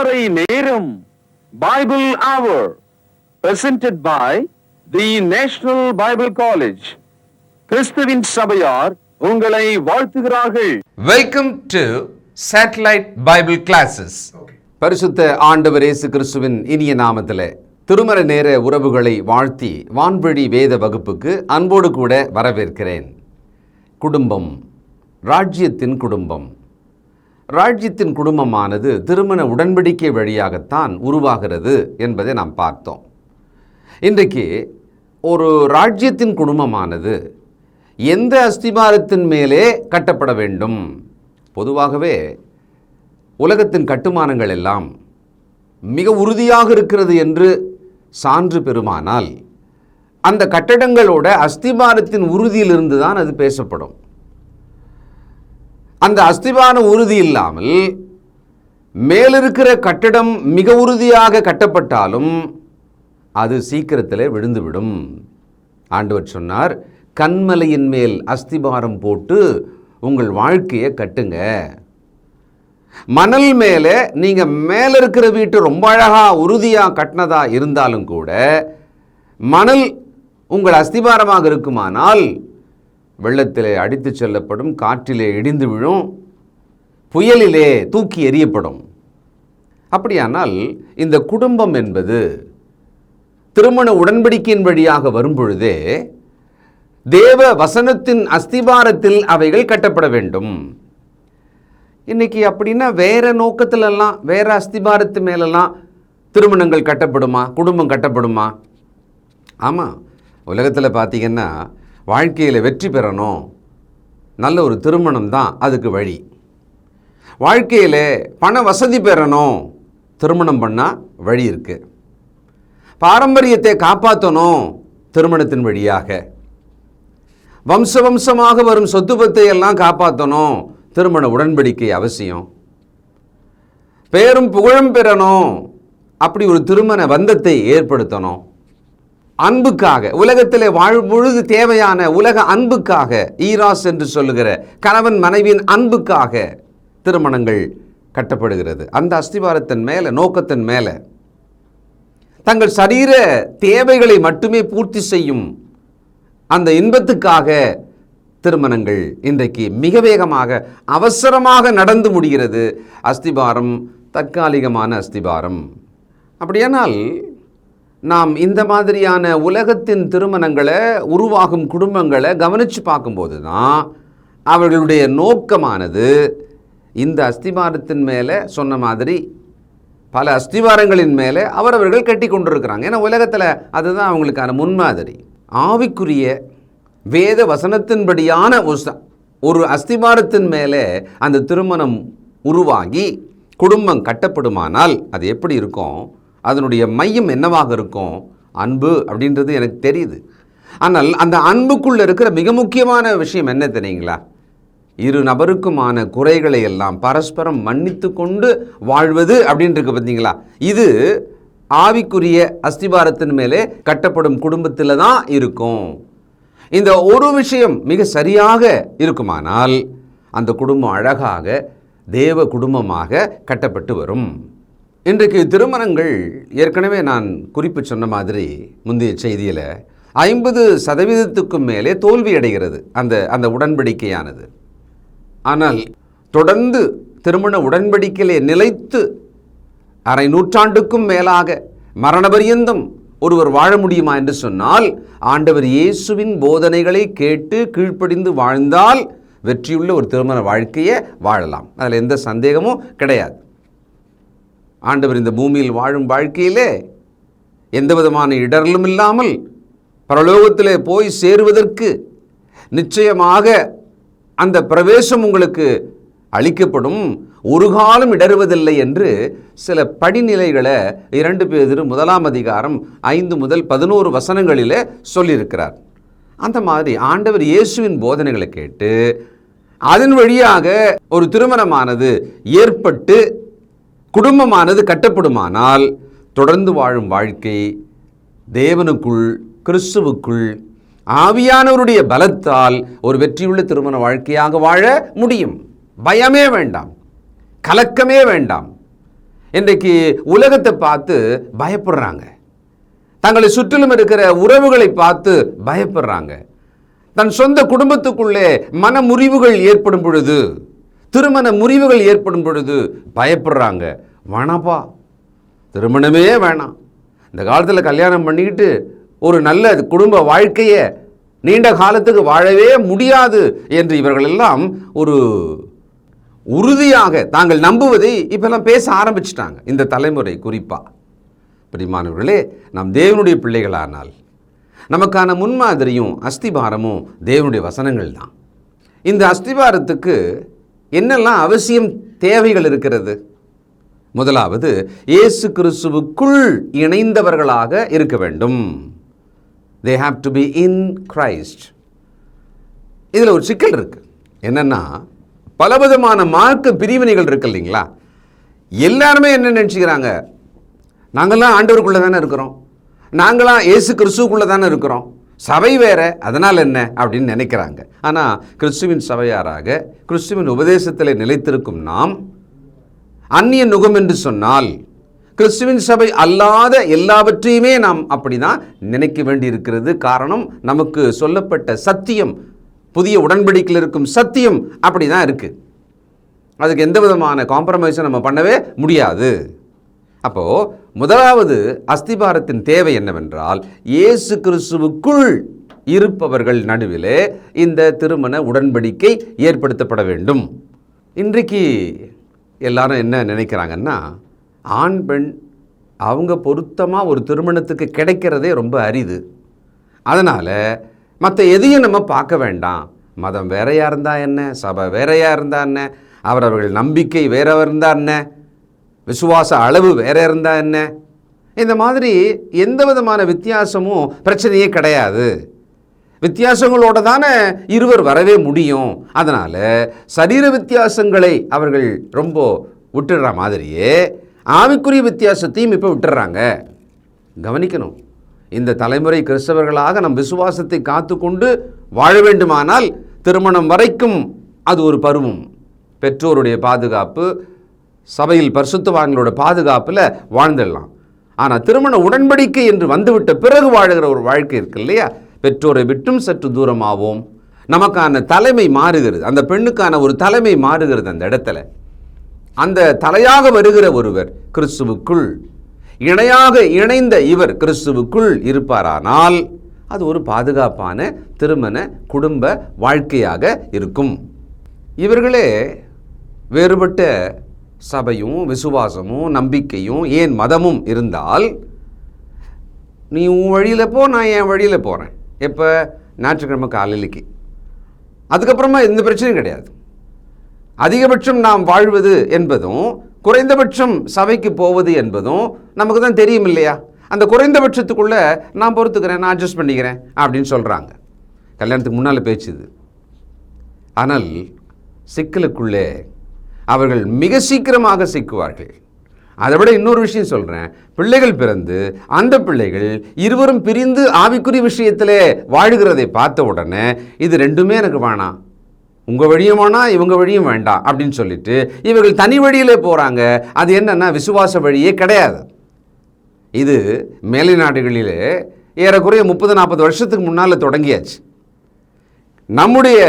திருமறை நேரம் Bible hour presented by the National Bible College. கிறிஸ்துவின் சபையார் உங்களை வாழ்த்துகிறார்கள். Welcome to satellite Bible classes. பரிசுத்த ஆண்டவர் இயேசு கிறிஸ்துவின் இனிய நாமத்திலே திருமறை நேர உறவுகளை வாழ்த்தி வான்வழி வேத வகுப்புக்கு அன்போடு கூட வரவேற்கிறேன். குடும்பம், ராஜ்யத்தின் குடும்பம். ராஜ்யத்தின் குடும்பமானது திருமண உடன்படிக்கை வழியாகத்தான் உருவாகிறது என்பதை நாம் பார்த்தோம். இன்றைக்கு ஒரு ராஜ்யத்தின் குடும்பமானது எந்த அஸ்திபாரத்தின் மேலே கட்டப்பட வேண்டும்? பொதுவாகவே உலகத்தின் கட்டுமானங்கள் எல்லாம் மிக உறுதியாக இருக்கிறது என்று சான்று பெறுமானால் அந்த கட்டடங்களோட அஸ்திபாரத்தின் உறுதியிலிருந்து தான் அது பேசப்படும். அந்த அஸ்திபார உறுதி இல்லாமல் மேலிருக்கிற கட்டடம் மிக உறுதியாக கட்டப்பட்டாலும் அது சீக்கிரத்தில் விழுந்துவிடும். ஆண்டவர் சொன்னார், கன்மலையின் மேல் அஸ்திபாரம் போட்டு உங்கள் வாழ்க்கையை கட்டுங்க. மணல் மேலே நீங்கள் மேலே இருக்கிற வீட்டு ரொம்ப அழகாக உறுதியாக கட்டினதா இருந்தாலும் கூட மணல் உங்கள் அஸ்திபாரமாக இருக்குமானால் வெள்ளத்திலே அடித்து செல்லப்படும், காற்றிலே இடிந்து விழும், புயலிலே தூக்கி எறியப்படும். அப்படியானால் இந்த குடும்பம் என்பது திருமண உடன்படிக்கையின் வழியாக வரும் பொழுதே தேவ வசனத்தின் அஸ்திபாரத்தில் அவைகள் கட்டப்பட வேண்டும். இன்னைக்கு அப்படின்னா வேற நோக்கத்திலெல்லாம் வேற அஸ்திபாரத்து மேலெல்லாம் திருமணங்கள் கட்டப்படுமா, குடும்பம் கட்டப்படுமா? ஆமாம், உலகத்தில் பார்த்தீங்கன்னா வாழ்க்கையில் வெற்றி பெறணும், நல்ல ஒரு திருமணம் தான் அதுக்கு வழி. வாழ்க்கையில் பண வசதி பெறணும், திருமணம் பண்ணால் வழி இருக்குது. பாரம்பரியத்தை காப்பாற்றணும் திருமணத்தின் வழியாக. வம்சமாக வரும் சொத்து பத்தை எல்லாம் காப்பாற்றணும், திருமண உடன்படிக்கை அவசியம். பேரும் புகழும் பெறணும், அப்படி ஒரு திருமண பந்தத்தை ஏற்படுத்தணும். அன்புக்காக, உலகத்திலே வாழும் பொழுது தேவையான உலக அன்புக்காக, ஈராஸ் என்று சொல்லுகிற கணவன் மனைவியின் அன்புக்காக திருமணங்கள் கட்டப்படுகிறது. அந்த அஸ்திவாரத்தின் மேலே, நோக்கத்தின் மேலே தங்கள் சரீர தேவைகளை மட்டுமே பூர்த்தி செய்யும் அந்த இன்பத்துக்காக திருமணங்கள் இன்றைக்கு மிக வேகமாக அவசரமாக நடந்து முடிகிறது. அஸ்திபாரம் தற்காலிகமான அஸ்திபாரம். அப்படியானால் நாம் இந்த மாதிரியான உலகத்தின் திருமணங்களை, உருவாகும் குடும்பங்களை கவனித்து பார்க்கும்போது தான் அவர்களுடைய நோக்கமானது இந்த அஸ்திபாரத்தின் மேலே சொன்ன மாதிரி பல அஸ்திவாரங்களின் மேலே அவர்கள் கட்டி கொண்டிருக்கிறாங்க. ஏன்னா உலகத்தில் அதுதான் அவங்களுக்கான முன்மாதிரி. ஆவிக்குரிய வேத வசனத்தின்படியான ஒரு அஸ்திபாரத்தின் மேலே அந்த திருமணம் உருவாகி குடும்பம் கட்டப்படுமானால் அது எப்படி இருக்கும்? அதனுடைய மையம் என்னவாக இருக்கும்? அன்பு அப்படின்றது எனக்கு தெரியுது. ஆனால் அந்த அன்புக்குள்ளே இருக்கிற மிக முக்கியமான விஷயம் என்ன தெரியுங்களா? இரு நபருக்குமான குறைகளை எல்லாம் பரஸ்பரம் மன்னித்து கொண்டு வாழ்வது அப்படின்றது பார்த்தீங்களா? இது ஆவிக்குரிய அஸ்திபாரத்தின் மேலே கட்டப்படும் குடும்பத்தில் தான் இருக்கும். இந்த ஒரு விஷயம் மிக சரியாக இருக்குமானால் அந்த குடும்பம் அழகாக தேவ குடும்பமாக கட்டப்பட்டு வரும். இன்றைக்கு திருமணங்கள் ஏற்கனவே நான் குறிப்பு சொன்ன மாதிரி முந்தைய செய்தியில் 50% மேலே தோல்வி அடைகிறது அந்த உடன்படிக்கையானது. ஆனால் தொடர்ந்து திருமண உடன்படிக்கையிலே நிலைத்து அரை நூற்றாண்டுக்கும் மேலாக மரணபரியந்தம் ஒருவர் வாழ முடியுமா என்று சொன்னால், ஆண்டவர் இயேசுவின் போதனைகளை கேட்டு கீழ்ப்படிந்து வாழ்ந்தால் வெற்றியுள்ள ஒரு திருமண வாழ்க்கையை வாழலாம். அதில் எந்த சந்தேகமும் கிடையாது. ஆண்டவர் இந்த பூமியில் வாழும் வாழ்க்கையிலே எந்த விதமான இடரலும் இல்லாமல் பரலோகத்திலே போய் சேருவதற்கு நிச்சயமாக அந்த பிரவேசம் உங்களுக்கு அளிக்கப்படும், ஒரு காலம் இடறுவதில்லை என்று சில படிநிலைகளை 2 பேதுரு 1 முதல் 11 வசனங்களிலே சொல்லியிருக்கிறார். அந்த மாதிரி ஆண்டவர் இயேசுவின் போதனைகளை கேட்டு அதன் வழியாக ஒரு திருமணமானது ஏற்பட்டு குடும்பமானது கட்டப்படுமானால் தொடர்ந்து வாழும் வாழ்க்கை தேவனுக்குள், கிறிஸ்துவுக்குள், ஆவியானவருடைய பலத்தால் ஒரு வெற்றியுள்ள திருமண வாழ்க்கையாக வாழ முடியும். பயமே வேண்டாம், கலக்கமே வேண்டாம். இன்றைக்கு உலகத்தை பார்த்து பயப்படுறாங்க. தங்களை சுற்றிலும் இருக்கிற உறவுகளை பார்த்து பயப்படுறாங்க. தன் சொந்த குடும்பத்துக்குள்ளே மன முறிவுகள் ஏற்படும் பொழுது, திருமண முறிவுகள் ஏற்படும் பொழுது பயப்படுறாங்க. வேணாப்பா, திருமணமே வேணாம், இந்த காலத்தில் கல்யாணம் பண்ணிக்கிட்டு ஒரு நல்ல குடும்ப வாழ்க்கையை நீண்ட காலத்துக்கு வாழவே முடியாது என்று இவர்களெல்லாம் ஒரு உறுதியாக தாங்கள் நம்புவதை இப்பெல்லாம் பேச ஆரம்பிச்சிட்டாங்க. இந்த தலைமுறை குறிப்பாக. பிரியமானவர்களே, நாம் தேவனுடைய பிள்ளைகளானால் நமக்கான முன்மாதிரியும் அஸ்திபாரமும் தேவனுடைய வசனங்கள் தான். இந்த அஸ்திபாரத்துக்கு என்னெல்லாம் அவசியம் தேவைகள் இருக்கிறது? முதலாவது, இயேசு கிறிஸ்துவுக்குள் இணைந்தவர்களாக இருக்க வேண்டும். They have to be in Christ. இதில் ஒரு சிக்கல் இருக்கு. என்னன்னா, பலவிதமான மார்க்க பிரிவினைகள் இருக்கு இல்லைங்களா? எல்லாருமே என்ன நினச்சிக்கிறாங்க, நாங்கள்லாம் ஆண்டவருக்குள்ளே தானே இருக்கிறோம், நாங்களாம் இயேசு கிறிஸ்துவுக்குள்ளே தானே இருக்கிறோம், சபை வேற, அதனால் என்ன அப்படின்னு நினைக்கிறாங்க. ஆனால் கிறிஸ்துவின் சபையாராக கிறிஸ்துவின் உபதேசத்தில் நிலைத்திருக்கும் நாம் அந்நிய நுகம் என்று சொன்னால் கிறிஸ்துவின் சபை அல்லாத எல்லாவற்றையுமே நாம் அப்படிதான் நினைக்க வேண்டி இருக்கிறது. காரணம், நமக்கு சொல்லப்பட்ட சத்தியம், புதிய உடன்படிக்கையில் இருக்கும் சத்தியம் அப்படிதான் இருக்கு. அதுக்கு எந்த விதமான காம்ப்ரமைஸும் நம்ம பண்ணவே முடியாது. அப்போ முதலாவது அஸ்திபாரத்தின் தேவை என்னவென்றால், இயேசு கிறிஸ்துவுக்குள் இருப்பவர்கள் நடுவிலே இந்த திருமண உடன்படிக்கை ஏற்படுத்தப்பட வேண்டும். இன்றைக்கு எல்லாரும் என்ன நினைக்கிறாங்கன்னா, ஆண் பெண் அவங்க பொருத்தமாக ஒரு திருமணத்துக்கு கிடைக்கிறதே ரொம்ப அரிது. அதனால் மற்ற எதையும் நம்ம பார்க்க வேண்டாம். மதம் வேறையாக இருந்தால் என்ன, சபை வேறையாக இருந்தால் என்ன, அவரவர்கள் நம்பிக்கை வேற இருந்தால் என்ன, விசுவாச அளவு வேற இருந்தால் என்ன, இந்த மாதிரி எந்த விதமான வித்தியாசமும் பிரச்சனையே கிடையாது. வித்தியாசங்களோடு தானே இருவர் வரவே முடியும். அதனால் சரீர வித்தியாசங்களை அவர்கள் ரொம்ப விட்டுடுற மாதிரியே ஆவிக்குரிய வித்தியாசத்தையும் இப்போ விட்டுறாங்க. கவனிக்கணும், இந்த தலைமுறை கிறிஸ்தவர்களாக நம் விசுவாசத்தை காத்து கொண்டு வாழ வேண்டுமானால் திருமணம் வரைக்கும் அது ஒரு பருவம். பெற்றோருடைய பாதுகாப்பு, சபையில் பரிசுத்தவான்களோட பாதுகாப்பில் வாழ்ந்துடலாம். ஆனால் திருமண உடன்படிக்கை என்று வந்துவிட்ட பிறகு வாழுகிற ஒரு வாழ்க்கை இருக்கு இல்லையா, பெற்றோரை விட்டும் சற்று தூரமாகவும் நமக்கான தலைமை மாறுகிறது, அந்த பெண்ணுக்கான ஒரு தலைமை மாறுகிறது. அந்த இடத்துல அந்த தலையாக வருகிற ஒருவர் கிறிஸ்துவுக்குள், இணையாக இணைந்த இவர் கிறிஸ்துவுக்குள் இருப்பாரானால் அது ஒரு பாதுகாப்பான திருமண குடும்ப வாழ்க்கையாக இருக்கும். இவர்களே வேறுபட்ட சபையும் விசுவாசமும் நம்பிக்கையும் ஏன் மதமும் இருந்தால், நீ உன் வழியில் போ, நான் என் வழியில் போகிறேன். எப்போ? ஞாயிற்றுக்கிழமை காலையிலைக்கு. அதுக்கப்புறமா எந்த பிரச்சனையும் கிடையாது. அதிகபட்சம் நாம் வாழ்வது என்பதும் குறைந்தபட்சம் சபைக்கு போவது என்பதும் நமக்கு தான் தெரியும் இல்லையா? அந்த குறைந்தபட்சத்துக்குள்ளே நான் பொறுத்துக்கிறேன், நான் அட்ஜஸ்ட் பண்ணிக்கிறேன் அப்படின்னு சொல்கிறாங்க. கல்யாணத்துக்கு முன்னால் பேச்சுது. ஆனால் சிக்கலுக்குள்ளே அவர்கள் மிக சீக்கிரமாக சிக்குவார்கள். அதை விட இன்னொரு விஷயம் சொல்கிறேன், பிள்ளைகள் பிறந்து அந்த பிள்ளைகள் இருவரும் பிரிந்து ஆவிக்குரிய விஷயத்திலே வாழுகிறதை பார்த்த உடனே இது ரெண்டுமே எனக்கு வேணாம், உங்கள் வழியும் வேணாம் இவங்க வழியும் வேண்டாம் அப்படின்னு சொல்லிட்டு இவர்கள் தனி வழியிலே போகிறாங்க. அது என்னன்னா விசுவாச வழியே கிடையாது. இது மேலை நாடுகளிலே ஏறக்குறைய 30-40 வருஷத்துக்கு முன்னால் தொடங்கியாச்சு. நம்முடைய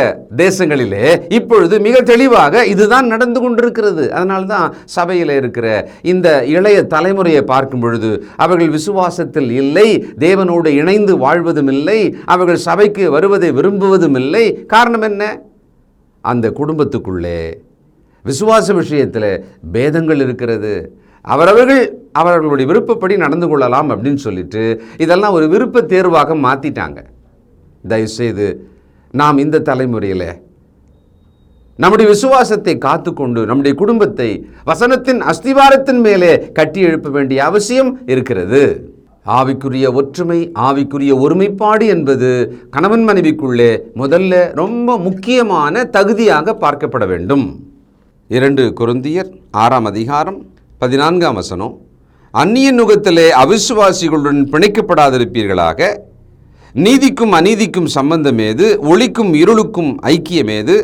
தேசங்களிலே இப்பொழுது மிக தெளிவாக இதுதான் நடந்து கொண்டிருக்கிறது. அதனால்தான் சபையில் இருக்கிற இந்த இளைய தலைமுறையை பார்க்கும் பொழுது அவர்கள் விசுவாசத்தில் இல்லை, தேவனோடு இணைந்து வாழ்வதும் இல்லை, அவர்கள் சபைக்கு வருவதை விரும்புவதும் இல்லை. காரணம் என்ன? அந்த குடும்பத்துக்குள்ளே விசுவாச விஷயத்தில் பேதங்கள் இருக்கிறது. அவர்களுடைய விருப்பப்படி நடந்து கொள்ளலாம் அப்படின்னு சொல்லிட்டு இதெல்லாம் ஒரு விருப்ப தேர்வாக மாற்றிட்டாங்க. தயவுசெய்து நாம் இந்த தலைமுறையில் நம்முடைய விசுவாசத்தை காத்துக்கொண்டு நம்முடைய குடும்பத்தை வசனத்தின் அஸ்திவாரத்தின் மேலே கட்டி எழுப்ப வேண்டிய அவசியம் இருக்கிறது. ஆவிக்குரிய ஒற்றுமை, ஆவிக்குரிய ஒருமைப்பாடு என்பது கணவன் மனைவிக்குள்ளே முதல்ல ரொம்ப முக்கியமான தகுதியாக பார்க்கப்பட வேண்டும். 2 கொரிந்தியர் 6ஆம் அதிகாரம் 14ஆம் வசனம், அந்நிய நுகத்திலே அவிசுவாசிகளுடன் பிணைக்கப்படாதிருப்பீர்களாக, நீதிக்கும் அநீதிக்கும் சம்பந்தம் ஏது, ஒளிக்கும் இருளுக்கும் ஐக்கியம் ஏது,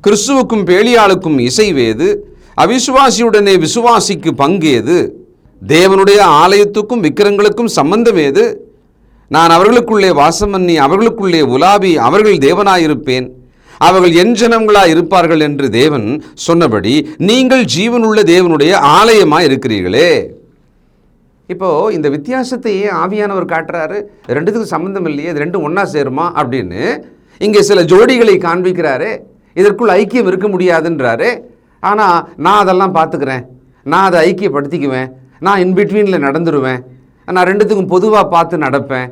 கிறிஸ்துவுக்கும் பேலியாளுக்கும் இசைவேது, அவிசுவாசியுடனே விசுவாசிக்கு பங்கு ஏது? தேவனுடைய ஆலயத்துக்கும் விக்கிரங்களுக்கும் சம்பந்தம் ஏது? நான் அவர்களுக்குள்ளே வாசம் பண்ணி அவர்களுக்குள்ளே உலாவி அவர்கள் தேவனாயிருப்பேன், அவர்கள் என் ஜனங்களாய் இருப்பார்கள் என்று தேவன் சொன்னபடி நீங்கள் ஜீவனுள்ள தேவனுடைய ஆலயமாய் இருக்கிறீர்களே. இப்போ இந்த வித்தியாசத்தை ஏன் ஆவியானவர் காட்டுறாரு? ரெண்டுத்துக்கும் சம்பந்தம் இல்லையே, இது ரெண்டும் ஒன்றா சேருமா அப்படின்னு இங்கே சில ஜோடிகளை காண்பிக்கிறாரு. இதற்குள் ஐக்கியம் இருக்க முடியாதுன்றாரு. ஆனால் நான் அதெல்லாம் பார்த்துக்கிறேன், நான் அதை ஐக்கியப்படுத்திக்குவேன், நான் இன்பிட்வீனில் நடந்துருவேன், நான் ரெண்டுத்துக்கும் பொதுவாக பார்த்து நடப்பேன்,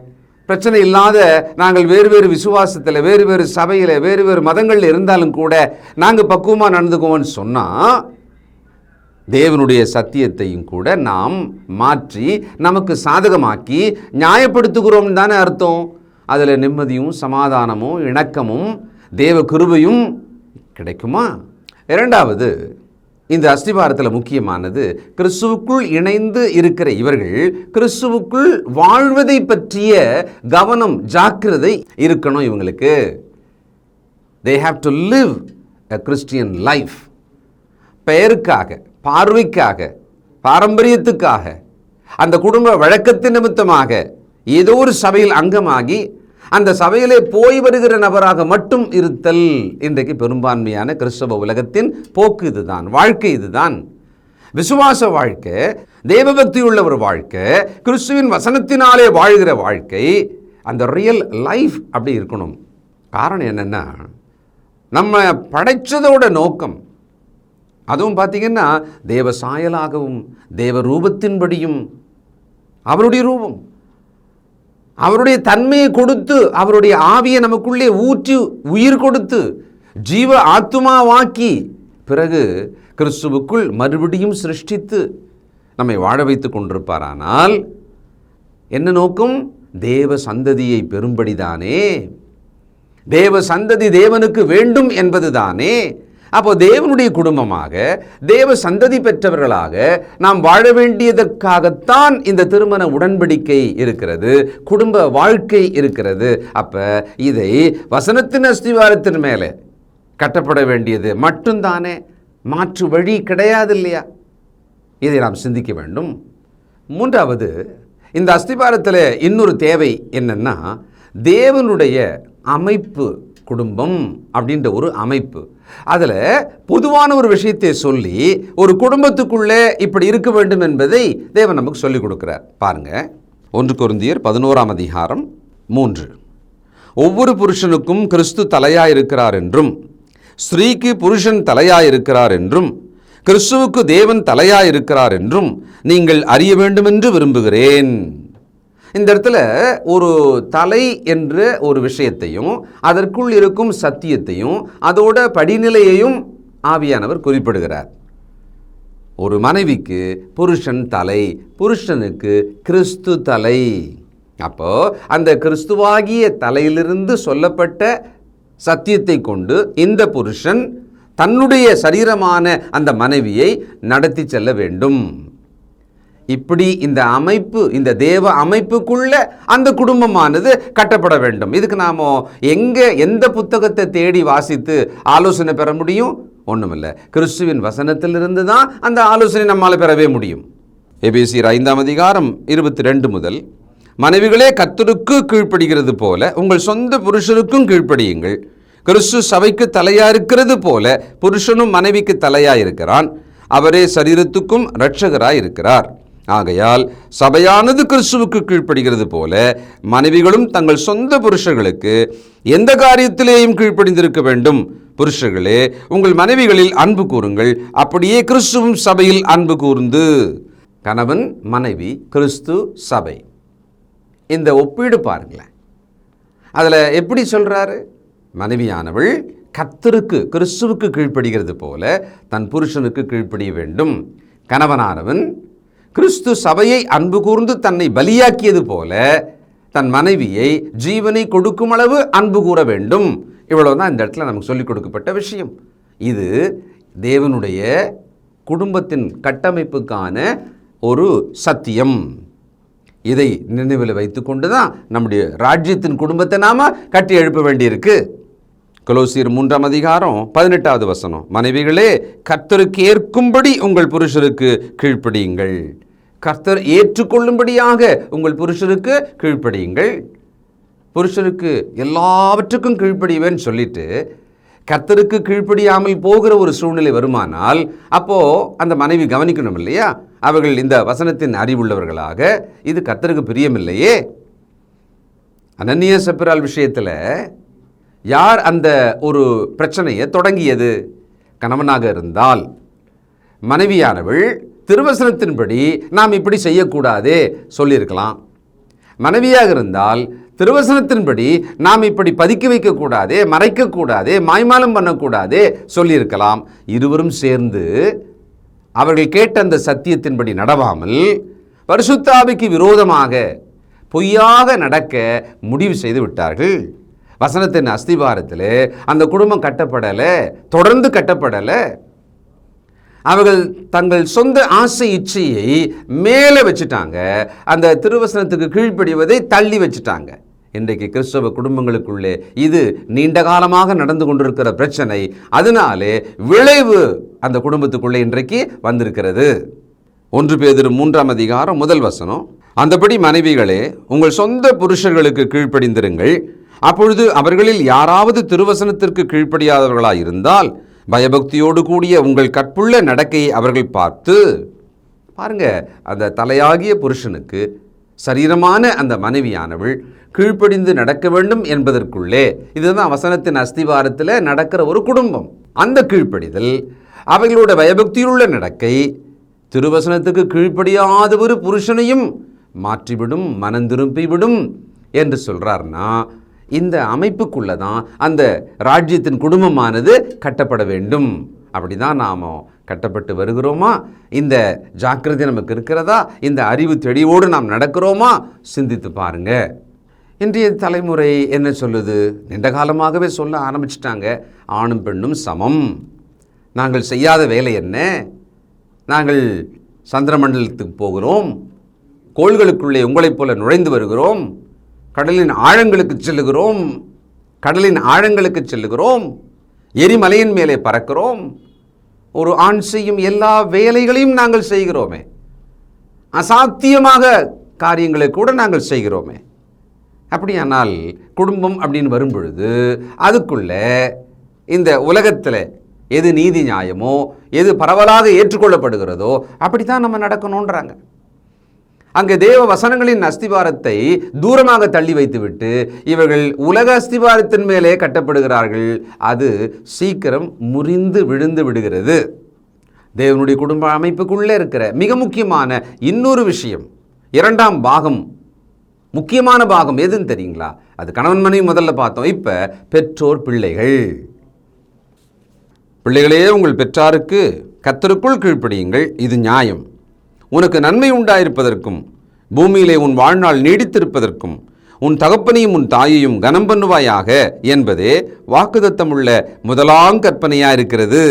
பிரச்சனை இல்லாத நாங்கள் வேறு வேறு விசுவாசத்தில் வேறு வேறு சபையில் வேறு வேறு மதங்களில் இருந்தாலும் கூட நாங்கள் பக்குவமாக நடந்துக்குவோம்னு சொன்னால் தேவனுடைய சத்தியத்தையும் கூட நாம் மாற்றி நமக்கு சாதகமாக்கி நியாயப்படுத்துகிறோம் தானே அர்த்தம். அதில் நிம்மதியும் சமாதானமும் இணக்கமும் தேவ கிருபையும் கிடைக்குமா? இரண்டாவது, இந்த அஸ்திபாரத்தில் முக்கியமானது, கிறிஸ்துவுக்குள் இணைந்து இருக்கிற இவர்கள் கிறிஸ்துவுக்குள் வாழ்வதை பற்றிய கவனம் ஜாக்கிரதை இருக்கணும். இவங்களுக்கு they have to live a Christian life. பெயருக்காக, பார்வைக்காக, பாரம்பரியத்துக்காக, அந்த குடும்ப வழக்கத்தின் நிமித்தமாக ஏதோ ஒரு சபையில் அங்கமாகி அந்த சபையிலே போய் வருகிற நபராக மட்டும் இருத்தல் இன்றைக்கு பெரும்பான்மையான கிறிஸ்தவ உலகத்தின் போக்கு இதுதான், வாழ்க்கை இதுதான். விசுவாச வாழ்க்கை, தேவபக்தி உள்ள ஒரு வாழ்க்கை, கிறிஸ்துவின் வசனத்தினாலே வாழ்கிற வாழ்க்கை, அந்த ரியல் லைஃப் அப்படி இருக்கணும். காரணம் என்னென்னா, நம்ம படைச்சதோட நோக்கம், அதுவும் பார்த்திங்கன்னா தேவ சாயலாகவும் தேவ ரூபத்தின்படியும், அவருடைய ரூபம், அவருடைய தன்மையை கொடுத்து அவருடைய ஆவியை நமக்குள்ளே ஊற்றி உயிர் கொடுத்து ஜீவ ஆத்துமாவாக்கி பிறகு கிறிஸ்துவுக்குள் மறுபடியும் சிருஷ்டித்து நம்மை வாழ வைத்து கொண்டிருப்பாரானால் என்ன நோக்கம்? தேவ சந்ததியை பெறும்படிதானே. தேவ சந்ததி தேவனுக்கு வேண்டும் என்பதுதானே. அப்போ தேவனுடைய குடும்பமாக தேவ சந்ததி பெற்றவர்களாக நாம் வாழ வேண்டியதற்காகத்தான் இந்த திருமண உடன்படிக்கை இருக்கிறது, குடும்ப வாழ்க்கை இருக்கிறது. அப்போ இதை வசனத்தின் அஸ்திவாரத்தின் மேலே கட்டப்பட வேண்டியது மட்டும்தானே, மாற்று வழி கிடையாது இல்லையா? இதை நாம் சிந்திக்க வேண்டும். மூன்றாவது, இந்த அஸ்திபாரத்தில் இன்னொரு தேவை என்னன்னா, தேவனுடைய அமைப்பு, குடும்பம் அப்படின்ற ஒரு அமைப்பு. அதில் பொதுவான ஒரு விஷயத்தை சொல்லி ஒரு குடும்பத்துக்குள்ளே இப்படி இருக்க வேண்டும் என்பதை தேவன் நமக்கு சொல்லிக் கொடுக்கிறார். பாருங்க, 1 கொரிந்தியர் 11:3. ஒவ்வொரு புருஷனுக்கும் கிறிஸ்து தலையாயிருக்கிறார் என்றும் ஸ்திரீக்கு புருஷன் தலையாயிருக்கிறார் என்றும் கிறிஸ்துவுக்கு தேவன் தலையாயிருக்கிறார் என்றும் நீங்கள் அறிய வேண்டும் என்று விரும்புகிறேன். இந்த இடத்துல ஒரு தலை என்ற ஒரு விஷயத்தையும் அதற்குள் இருக்கும் சத்தியத்தையும் அதோட படிநிலையையும் ஆவியானவர் குறிப்பிடுகிறார். ஒரு மனைவிக்கு புருஷன் தலை, புருஷனுக்கு கிறிஸ்து தலை. அப்போ அந்த கிறிஸ்துவாகிய தலையிலிருந்து சொல்லப்பட்ட சத்தியத்தை கொண்டு இந்த புருஷன் தன்னுடைய சரீரமான அந்த மனைவியை நடத்தி செல்ல வேண்டும். இப்படி இந்த அமைப்பு, இந்த தேவ அமைப்புக்குள்ள அந்த குடும்பமானது கட்டப்பட வேண்டும். இதுக்கு நாம் எந்த புத்தகத்தை தேடி வாசித்து ஆலோசனை பெற முடியும்? ஒன்றுமில்லை, கிறிஸ்துவின் வசனத்திலிருந்து தான் அந்த ஆலோசனை நம்மால் பெறவே முடியும். எபேசியர் 5:22 முதல், மனைவிகளே கர்த்தருக்கு கீழ்ப்படுகிறது போல உங்கள் சொந்த புருஷருக்கும் கீழ்ப்படியுங்கள். கிறிஸ்து சபைக்கு தலையா இருக்கிறது போல புருஷனும் மனைவிக்கு தலையாயிருக்கிறான், அவரே சரீரத்துக்கும் இரட்சகராய் இருக்கிறார். ஆகையால் சபையானது கிறிஸ்துவுக்கு கீழ்ப்படுகிறது போல மனைவிகளும் தங்கள் சொந்த புருஷர்களுக்கு எந்த காரியத்திலேயும் கீழ்ப்படிந்திருக்க வேண்டும். புருஷர்களே, உங்கள் மனைவிகளில் அன்பு கூறுங்கள், அப்படியே கிறிஸ்துவும் சபையில் அன்பு கூர்ந்து. கணவன், மனைவி, கிறிஸ்து, சபை, இந்த ஒப்பீடு பாருங்களேன். அதில் எப்படி சொல்கிறாரு? மனைவியானவள் கர்த்தருக்கு, கிறிஸ்துவுக்கு கீழ்ப்படுகிறது போல தன் புருஷனுக்கு கீழ்ப்படிய வேண்டும். கணவனானவன் கிறிஸ்து சபையை அன்பு கூர்ந்து தன்னை பலியாக்கியது போல தன் மனைவியை ஜீவனை கொடுக்கும் அளவு அன்பு கூற வேண்டும். இவ்வளவுதான் இந்த இடத்துல நமக்கு சொல்லிக் கொடுக்கப்பட்ட விஷயம். இது தேவனுடைய குடும்பத்தின் கட்டமைப்புக்கான ஒரு சத்தியம். இதை நினைவில் வைத்து கொண்டு தான் நம்முடைய ராஜ்யத்தின் குடும்பத்தை நாம் கட்டி எழுப்ப வேண்டியிருக்கு. கொலோசியர் 3:18 வசனம், மனைவிகளே கர்த்தருக்கு ஏற்கும்படி உங்கள் புருஷருக்கு கீழ்ப்படியுங்கள். கர்த்தர் ஏற்றுக்கொள்ளும்படியாக உங்கள் புருஷருக்கு கீழ்ப்படியுங்கள். புருஷருக்கு எல்லாவற்றுக்கும் கீழ்ப்படிவேன்னு சொல்லிட்டு கர்த்தருக்கு கீழ்ப்படியாமல் போகிற ஒரு சூழ்நிலை வருமானால் அப்போ அந்த மனைவி கவனிக்கணும் இல்லையா? அவர்கள் இந்த வசனத்தின் அறிவுள்ளவர்களாக, இது கர்த்தருக்கு பிரியமில்லையே. அனனியா சப்பிராள் விஷயத்தில் யார் அந்த ஒரு பிரச்சனையை தொடங்கியது? கணவனாக இருந்தால் மனைவியானவள் திருவசனத்தின்படி நாம் இப்படி செய்யக்கூடாதே சொல்லியிருக்கலாம். மனைவியாக இருந்தால் திருவசனத்தின்படி நாம் இப்படி பதுக்கி வைக்கக்கூடாதே, மறைக்கக்கூடாதே, மாய்மாலம் பண்ணக்கூடாதே சொல்லியிருக்கலாம். இருவரும் சேர்ந்து அவர்கள் கேட்ட அந்த சத்தியத்தின்படி நடவாமல் பரிசுத்த ஆவிக்கு விரோதமாக பொய்யாக நடக்க முடிவு செய்து விட்டார்கள். வசனத்தின் அஸ்திபாரத்தில் அந்த குடும்பம் கட்டப்படலை, தொடர்ந்து கட்டப்படலை. அவர்கள் தங்கள் சொந்த ஆசை இச்சையை மேலே வச்சுட்டாங்க, அந்த திருவசனத்துக்கு கீழ்ப்படிவதை தள்ளி வச்சுட்டாங்க. இன்றைக்கு கிறிஸ்தவ குடும்பங்களுக்குள்ளே இது நீண்ட காலமாக நடந்து கொண்டிருக்கிற பிரச்சனை. அதனாலே விளைவு அந்த குடும்பத்துக்குள்ளே இன்றைக்கு வந்திருக்கிறது. 1 பேதுரு 3:1 வசனம், அந்தபடி மனைவிகளே உங்கள் சொந்த புருஷர்களுக்கு கீழ்ப்படிந்திருங்கள். அப்பொழுது அவர்களில் யாராவது திருவசனத்திற்கு கீழ்ப்படியாதவர்களாய் இருந்தால் பயபக்தியோடு கூடிய உங்கள் கற்புள்ள நடக்கையை அவர்கள் பார்த்து, பாருங்க, அந்த தலையாகிய புருஷனுக்கு சரீரமான அந்த மனைவியானவள் கீழ்ப்படிந்து நடக்க வேண்டும் என்பதற்குள்ளே இதுதான் வசனத்தின் அஸ்திவாரத்தில் நடக்கிற ஒரு குடும்பம். அந்த கீழ்ப்படிதல், அவர்களோட பயபக்தியுள்ள நடக்கை திருவசனத்துக்கு கீழ்ப்படியாத ஒரு புருஷனையும் மாற்றிவிடும், மனந்திரும்பிவிடும் என்று சொல்றார்னா, இந்த அமைப்புக்குள்ள தான் அந்த ராஜ்யத்தின் குடும்பமானது கட்டப்பட வேண்டும். அப்படிதான் நாம கட்டப்பட்டு வருகிறோமா? இந்த ஜாக்கிரதை நமக்கு இருக்கிறதா? இந்த அறிவு தெளிவோடு நாம் நடக்கிறோமா? சிந்தித்து பாருங்க. இன்றைய தலைமுறை என்ன சொல்லுது? நீண்ட காலமாகவே சொல்ல ஆரம்பிச்சிட்டாங்க, ஆணும் பெண்ணும் சமம். நாங்கள் செய்யாத வேலை என்ன? நாங்கள் சந்திரமண்டலத்துக்கு போகிறோம், கோள்களுக்குள்ளே உங்களைப் போல நுழைந்து வருகிறோம், கடலின் ஆழங்களுக்கு செல்லுகிறோம், கடலின் ஆழங்களுக்கு செல்லுகிறோம், எரிமலையின் மேலே பறக்கிறோம். ஒரு ஆண் செய்யும் எல்லா வேலைகளையும் நாங்கள் செய்கிறோமே, அசாத்தியமாக காரியங்களை கூட நாங்கள் செய்கிறோமே. அப்படியானால் குடும்பம் அப்படின்னு வரும்பொழுது அதுக்குள்ள இந்த உலகத்தில் எது நீதி நியாயமோ, எது பரவலாக ஏற்றுக்கொள்ளப்படுகிறதோ அப்படித்தான் நம்ம நடக்கணுன்றாங்க. அங்கே தேவ வசனங்களின் அஸ்திவாரத்தை தூரமாக தள்ளி வைத்துவிட்டு இவர்கள் உலக அஸ்திவாரத்தின் மேலே கட்டப்படுகிறார்கள். அது சீக்கிரம் முறிந்து விழுந்து விடுகிறது. தேவனுடைய குடும்ப அமைப்புக்குள்ளே இருக்கிற மிக முக்கியமான இன்னொரு விஷயம், 2ஆம் பாகம், முக்கியமான பாகம் எதுன்னு தெரியுங்களா? அது கணவன் மனைவி முதல்ல பார்த்தோம். இப்போ பெற்றோர் பிள்ளைகள். பிள்ளைகளே உங்கள் பெற்றாருக்கு கர்த்தருக்குள் கீழ்ப்படியுங்கள், இது நியாயம். உனக்கு நன்மை உண்டாயிருப்பதற்கும் பூமியிலே உன் வாழ்நாள் நீடித்திருப்பதற்கும் உன் தகப்பனையும் உன் தாயையும் கனம் பண்ணுவாயாக என்பதே வாக்குத்தத்தமுள்ள முதலாம் கற்பனையாக இருக்கிறது.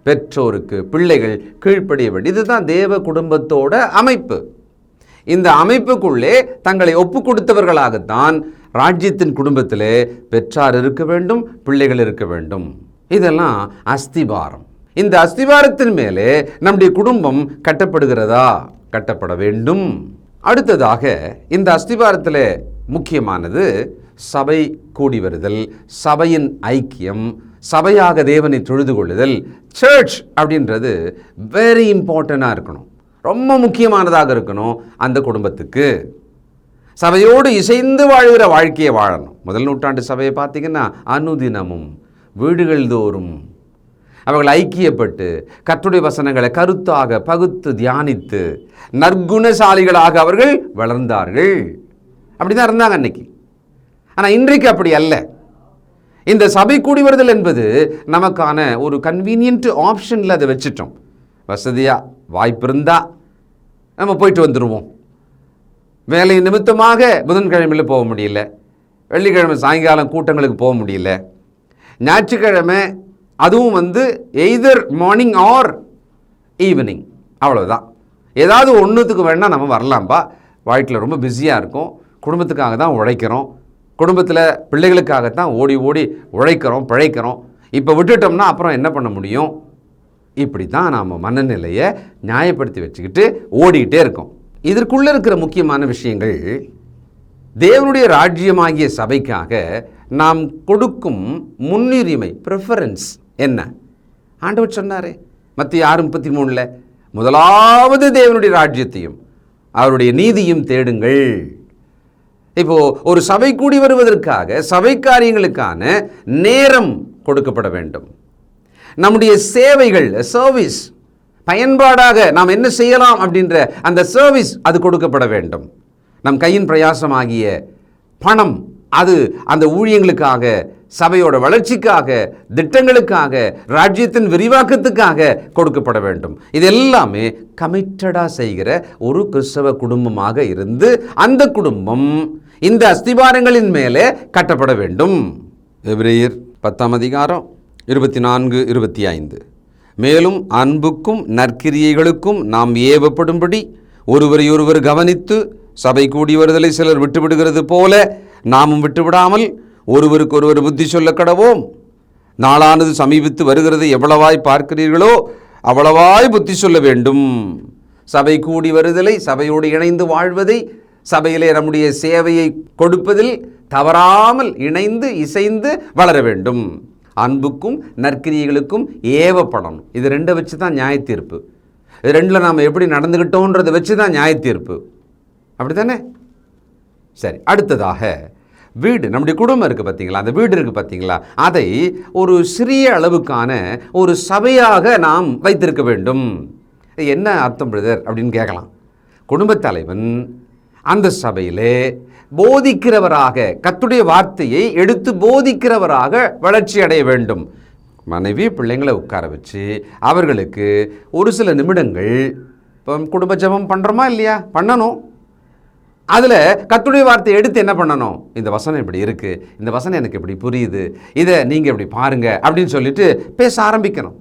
பெற்றோருக்கு பிள்ளைகள் கீழ்ப்படிய வேண்டும். இதுதான் தேவ குடும்பத்தோட அமைப்பு. இந்த அமைப்புக்குள்ளே தங்களை ஒப்பு கொடுத்தவர்களாகத்தான் ராஜ்யத்தின் குடும்பத்திலே பெற்றார் இருக்க வேண்டும், பிள்ளைகள் இருக்க வேண்டும். இதெல்லாம் அஸ்திபாரம். இந்த அஸ்திவாரத்தின் மேலே நம்முடைய குடும்பம் கட்டப்படுகிறதா? கட்டப்பட வேண்டும். அடுத்ததாக இந்த அஸ்திவாரத்தில் முக்கியமானது சபை கூடி வருதல், சபையின் ஐக்கியம், சபையாக தேவனை தொழுது கொள்ளுதல். சர்ச் அப்படின்றது வெரி இம்பார்ட்டண்டாக இருக்கணும், ரொம்ப முக்கியமானதாக இருக்கணும் அந்த குடும்பத்துக்கு. சபையோடு இசைந்து வாழ்கிற வாழ்க்கையை வாழணும். முதல் நூற்றாண்டு சபையை பார்த்தீங்கன்னா அனுதினமும் வீடுகள் தோறும் அவர்கள் ஐக்கியப்பட்டு கர்த்தருடைய வசனங்களை கருத்தாக பகுத்து தியானித்து நற்குணசாலிகளாக அவர்கள் வளர்ந்தார்கள். அப்படி தான் இருந்தாங்க அன்னைக்கு. ஆனால் இன்றைக்கு அப்படி அல்ல. இந்த சபை கூடி வருதல் என்பது நமக்கான ஒரு கன்வீனியன்ட் ஆப்ஷனில் அதை வச்சுட்டோம். வசதியாக வாய்ப்பு இருந்தால் நம்ம போயிட்டு வந்துடுவோம். வேலை நிமித்தமாக புதன்கிழமையில் போக முடியல, வெள்ளிக்கிழமை சாயங்காலம் கூட்டங்களுக்கு போக முடியல, ஞாயிற்றுக்கிழமை அதுவும் எய்தர் மார்னிங் ஆர் ஈவினிங், அவ்வளோதான். ஏதாவது ஒன்றுத்துக்கு வேணால் நம்ம வரலாம்ப்பா, வாழ்க்கையில் ரொம்ப பிஸியாக இருக்கும், குடும்பத்துக்காக தான் உழைக்கிறோம், குடும்பத்தில் பிள்ளைகளுக்காகத்தான் ஓடி ஓடி உழைக்கிறோம், பிழைக்கிறோம். இப்போ விட்டுட்டோம்னா அப்புறம் என்ன பண்ண முடியும்? இப்படி தான் நாம் மனநிலையை நியாயப்படுத்தி வச்சுக்கிட்டு ஓடிக்கிட்டே இருக்கோம். இதற்குள்ளே இருக்கிற முக்கியமான விஷயங்கள், தேவனுடைய ராஜ்யமாகிய சபைக்காக நாம் கொடுக்கும் முன்னுரிமை, ப்ரிஃபரன்ஸ் என்ன? ஆண்டவர் சொன்னாரே மத்திய 6:33, முதலாவது தேவனுடைய ராஜ்யத்தையும் அவருடைய நீதியும் தேடுங்கள். இப்போ ஒரு சபை கூடி வருவதற்காக சபை காரியங்களுக்கான நேரம் கொடுக்கப்பட வேண்டும். நம்முடைய சேவைகள், சர்வீஸ், பயன்பாடாக நாம் என்ன செய்யலாம் அப்படின்ற அந்த சர்வீஸ் அது கொடுக்கப்பட வேண்டும். நம் கையின் பிரயாசமாகிய பணம் அது அந்த ஊழியங்களுக்காக, சபையோட வளர்ச்சிக்காக, திட்டங்களுக்காக, ராஜ்யத்தின் விரிவாக்கத்துக்காக கொடுக்கப்பட வேண்டும். இது எல்லாமே கமிட்டடாக செய்கிற ஒரு கிறிஸ்தவ குடும்பமாக இருந்து அந்த குடும்பம் இந்த அஸ்திபாரங்களின் மேலே கட்டப்பட வேண்டும். எபிரேயர் 10:24-25. மேலும் அன்புக்கும் நற்கிரியைகளுக்கும் நாம் ஏவப்படும்படி ஒருவரையொருவர் கவனித்து சபை கூடி வருதலை சிலர் விட்டுவிடுகிறது போல நாமும் விட்டுவிடாமல் ஒருவருக்கொருவர் புத்தி சொல்ல கடவோம். நாளானது சமீபித்து வருகிறது, எவ்வளவாய் பார்க்கிறீர்களோ அவ்வளவாய் புத்தி சொல்ல வேண்டும். சபை கூடி வருதலை, சபையோடு இணைந்து வாழ்வதை, சபையிலே நம்முடைய சேவையை கொடுப்பதில் தவறாமல் இணைந்து இசைந்து வளர வேண்டும். அன்புக்கும் நற்கிரியைகளுக்கும் ஏவப்படணும். இது ரெண்டை வச்சு தான் நியாய தீர்ப்பு. இது ரெண்டில் நாம் எப்படி நடந்துக்கிட்டோன்றதை வச்சு தான் நியாய தீர்ப்பு. அப்படி தானே? சரி, அடுத்ததாக வீடு, நம்முடைய குடும்பம் இருக்குது பார்த்தீங்களா, அந்த வீடு இருக்குது பார்த்தீங்களா, அதை ஒரு சிறிய அளவுக்கான ஒரு சபையாக நாம் வைத்திருக்க வேண்டும். என்ன அர்த்தம் பிரதர் அப்படின்னு கேட்கலாம். குடும்பத் தலைவன் அந்த சபையிலே போதிக்கிறவராக, கர்த்தருடைய வார்த்தையை எடுத்து போதிக்கிறவராக வளர்ச்சி அடைய வேண்டும். மனைவி பிள்ளைங்களை உட்கார வச்சு அவர்களுக்கு ஒரு சில நிமிடங்கள், இப்போ குடும்ப ஜெபம் பண்ணுறோமா இல்லையா, பண்ணணும். அதில் கர்த்தருடைய வார்த்தையை எடுத்து என்ன பண்ணணும்? இந்த வசனம் இப்படி இருக்குது, இந்த வசனம் எனக்கு இப்படி புரியுது, இதை நீங்கள் இப்படி பாருங்கள் அப்படின்னு சொல்லிட்டு பேச ஆரம்பிக்கணும்.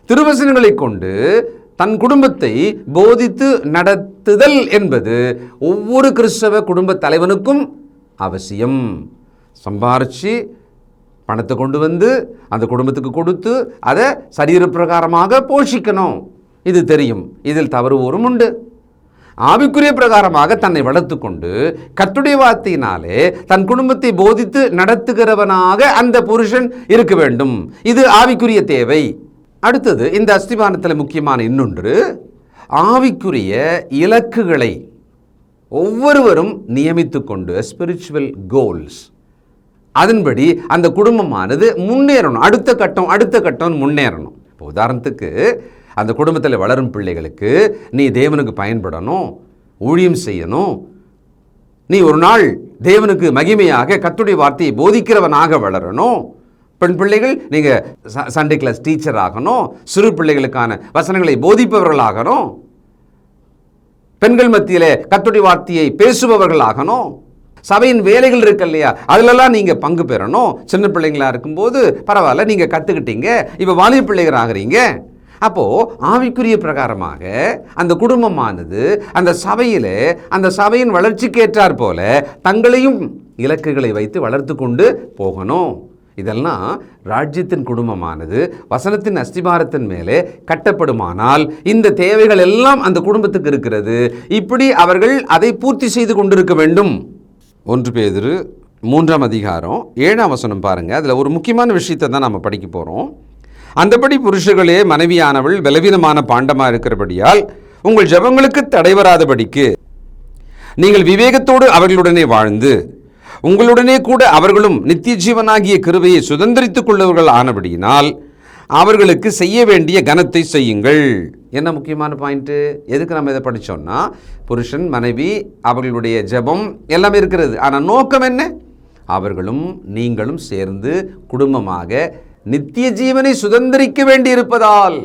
திருவசனங்களை கொண்டு தன் குடும்பத்தை போதித்து நடத்துதல் என்பது ஒவ்வொரு கிறிஸ்தவ குடும்ப தலைவனுக்கும் அவசியம். சம்பாரித்து பணத்தை கொண்டு வந்து அந்த குடும்பத்துக்கு கொடுத்து அதை சரீர பிரகாரமாக போஷிக்கணும். இது தெரியும், இதில் தவறு ஒரும் உண்டு. ஆவிக்குரிய பிரகாரமாக தன்னை வளர்த்து கொண்டு கர்த்தருடைய வார்த்தையினாலே தன் குடும்பத்தை போதித்து நடத்துகிறவனாக அந்த புருஷன் இருக்க வேண்டும். இது ஆவிக்குரிய தேவை. அடுத்தது, இந்த அஸ்திபாரத்தில் முக்கியமான இன்னொன்று, ஆவிக்குரிய இலக்குகளை ஒவ்வொருவரும் நியமித்து கொண்டு, ஸ்பிரிச்சுவல் கோல்ஸ், அதன்படி அந்த குடும்பமானது முன்னேறணும். அடுத்த கட்டம் முன்னேறணும். இப்போ உதாரணத்துக்கு, அந்த குடும்பத்தில் வளரும் பிள்ளைகளுக்கு நீ தேவனுக்கு பயன்படணும், ஊழியம் செய்யணும், நீ ஒரு நாள் தேவனுக்கு மகிமையாக கர்த்தருடைய வார்த்தையை போதிக்கிறவனாக வளரணும். பெண் பிள்ளைகள் நீங்கள் சண்டே கிளாஸ் டீச்சர் ஆகணும், சிறு பிள்ளைகளுக்கான வசனங்களை போதிப்பவர்களாகணும், பெண்கள் மத்தியிலே கர்த்தருடைய வார்த்தையை பேசுபவர்களாகணும், சபையின் வேலைகள் இருக்கு இல்லையா, அதிலெல்லாம் நீங்கள் பங்கு பெறணும். சின்ன பிள்ளைங்களா இருக்கும்போது பரவாயில்ல, நீங்கள் கற்றுக்கிட்டீங்க, இப்போ வாலிப பிள்ளைகள் ஆகிறீங்க. அப்போது ஆவிக்குரிய பிரகாரமாக அந்த குடும்பமானது அந்த சபையில், அந்த சபையின் வளர்ச்சிக்கு ஏற்றாற் போல தங்களையும் இலக்குகளை வைத்து வளர்த்து கொண்டு போகணும். இதெல்லாம் ராஜ்யத்தின் குடும்பமானது வசனத்தின் அஸ்திபாரத்தின் மேலே கட்டப்படுமானால் இந்த தேவைகள் எல்லாம் அந்த குடும்பத்துக்கு இருக்கிறது. இப்படி அவர்கள் அதை பூர்த்தி செய்து கொண்டிருக்க வேண்டும். 1 பேதுரு 3:7 பாருங்கள். அதில் ஒரு முக்கியமான விஷயத்தை தான் நம்ம படிக்க போகிறோம். அந்தபடி புருஷர்களே, மனைவியானவள் பலவீனமான பாண்டமாக இருக்கிறபடியால் உங்கள் ஜெபங்களுக்கு தடைவராதபடிக்கு நீங்கள் விவேகத்தோடு அவர்களுடனே வாழ்ந்து உங்களுடனே கூட அவர்களும் நித்திய ஜீவனாகிய கிருபையை சுதந்திரித்துக் கொள்ளவர்கள் ஆனபடியினால் அவர்களுக்கு செய்ய வேண்டிய கனத்தை செய்யுங்கள். என்ன முக்கியமான பாயிண்ட்டு? எதுக்கு நம்ம இதை படித்தோம்னா, புருஷன் மனைவி அவர்களுடைய ஜெபம் எல்லாமே இருக்கிறது. ஆனால் நோக்கம் என்ன? அவர்களும் நீங்களும் சேர்ந்து குடும்பமாக நித்திய ஜீவனை சுதந்திரிக்க வேண்டி இருப்பதால்,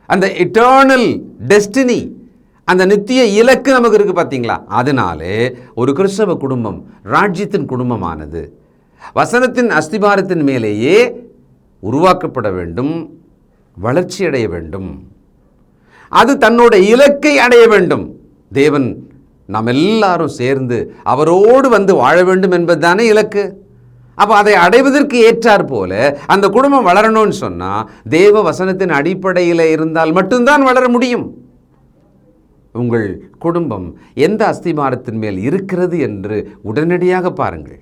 அந்த இட்டர்னல் டெஸ்டினி, அந்த நித்திய இலக்கு நமக்கு இருக்குது பார்த்தீங்களா. அதனாலே ஒரு கிறிஸ்தவ குடும்பம், ராஜ்யத்தின் குடும்பமானது வசனத்தின் அஸ்திபாரத்தின் மேலேயே உருவாக்கப்பட வேண்டும், வளர்ச்சி அடைய வேண்டும், அது தன்னோட இலக்கை அடைய வேண்டும். தேவன் நாம் எல்லாரும் சேர்ந்து அவரோடு வந்து வாழ வேண்டும் என்பதுதானே இலக்கு. அப்போ அதை அடைவதற்கு ஏற்றார் போல அந்த குடும்பம் வளரணும்னு சொன்னால் தேவ வசனத்தின் அடிப்படையில் இருந்தால் மட்டும்தான் வளர முடியும். உங்கள் குடும்பம் எந்த அஸ்திபாரத்தின் மேல் இருக்கிறது என்று உடனடியாக பாருங்கள்.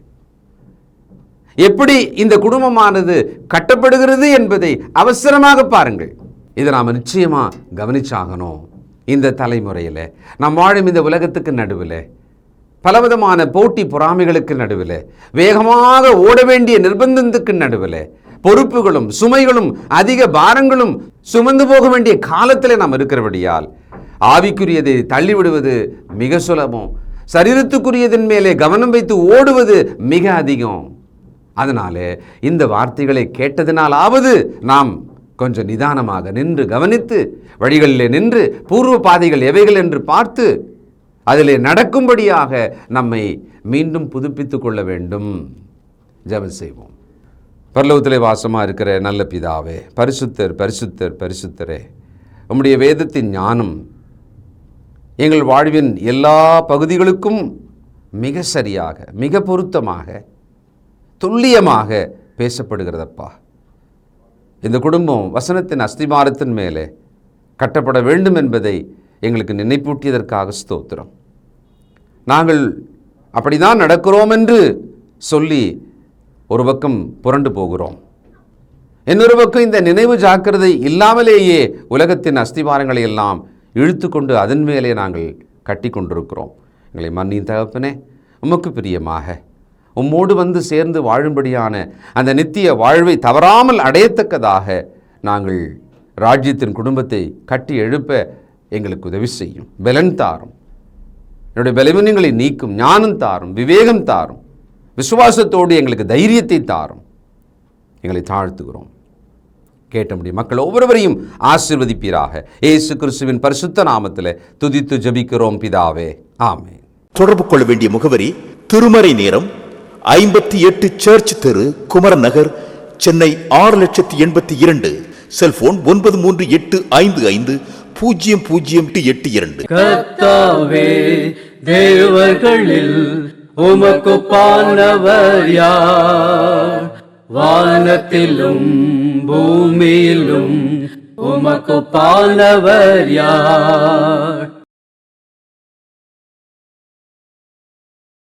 எப்படி இந்த குடும்பமானது கட்டப்படுகிறது என்பதை அவசரமாக பாருங்கள். இதை நாம் நிச்சயமாக கவனிச்சாகணும். இந்த தலைமுறையில் நாம் வாழும் இந்த உலகத்துக்கு நடுவில், பலவிதமான போட்டி பொறாமைகளுக்கு நடுவில், வேகமாக ஓட வேண்டிய நிர்பந்தத்துக்கு நடுவில், பொறுப்புகளும் சுமைகளும் அதிக பாரங்களும் சுமந்து போக வேண்டிய காலத்தில் நாம் இருக்கிறபடியால் ஆவிக்குரியதை தள்ளிவிடுவது மிக சுலபம். சரீரத்துக்குரியதன் மேலே கவனம் வைத்து ஓடுவது மிக அதிகம். அதனால இந்த வார்த்தைகளை கேட்டதினாலாவது நாம் கொஞ்சம் நிதானமாக நின்று கவனித்து வழிகளிலே நின்று பூர்வ பாதைகள் எவைகள் என்று பார்த்து அதிலே நடக்கும்படியாக நம்மை மீண்டும் புதுப்பித்து கொள்ள வேண்டும். ஜெபம் செய்வோம். பரலோகத்திலே வாசமாக இருக்கிற நல்ல பிதாவே, பரிசுத்தர் பரிசுத்தர் பரிசுத்தரே, உம்முடைய வேதத்தின் ஞானம் எங்கள் வாழ்வின் எல்லா பகுதிகளுக்கும் மிக சரியாக, மிக பொருத்தமாக, துல்லியமாக பேசப்படுகிறதப்பா. இந்த குடும்பம் வசனத்தின் அஸ்திபாரத்தின் மேலே கட்டப்பட வேண்டும் என்பதை எங்களுக்கு நினைப்பூட்டியதற்காக ஸ்தோத்திரம். நாங்கள் அப்படிதான் நடக்கிறோம் என்று சொல்லி ஒரு பக்கம் புரண்டு போகிறோம், இன்னொரு பக்கம் இந்த நினைவு ஜாக்கிரதை இல்லாமலேயே உலகத்தின் அஸ்திபாரங்களை எல்லாம் இழுத்து கொண்டு அதன் மேலே நாங்கள் கட்டி கொண்டிருக்கிறோம். எங்களை மன்னியின் தகப்பனே, உமக்கு பிரியமாக உம்மோடு வந்து சேர்ந்து வாழும்படியான அந்த நித்திய வாழ்வை தவறாமல் அடையத்தக்கதாக நாங்கள் ராஜ்யத்தின் குடும்பத்தை கட்டி எழுப்ப எங்களுக்கு உதவி செய்யும். பலன் தாரும், என்னுடைய பலவீனங்களை நீக்கும் ஞானம் தாரும், விவேகம் தாரும், விசுவாசத்தோடு எங்களுக்கு தைரியத்தை தாரும். எங்களை தாழ்த்துகிறோம். கேட்டபடி மக்கள் ஒவ்வொருவரையும் ஆசீர்வதிப்பீராக. இயேசு கிறிஸ்துவின் பரிசுத்த நாமத்தில் துதித்து ஜெபிக்கிறோம் பிதாவே, ஆமென். தொடர்பு கொள்ள வேண்டிய முகவரி: திருமறை நேரம், 58 சர்ச் தெரு, குமரன் நகர், சென்னை 6,82,000. செல்போன் 9385500882. கர்த்தாவே, தேவர்களில் உமக்குப்பானவர் யார்? வானத்திலும் பூமியிலும் உமக்குப்பானவர் யார்?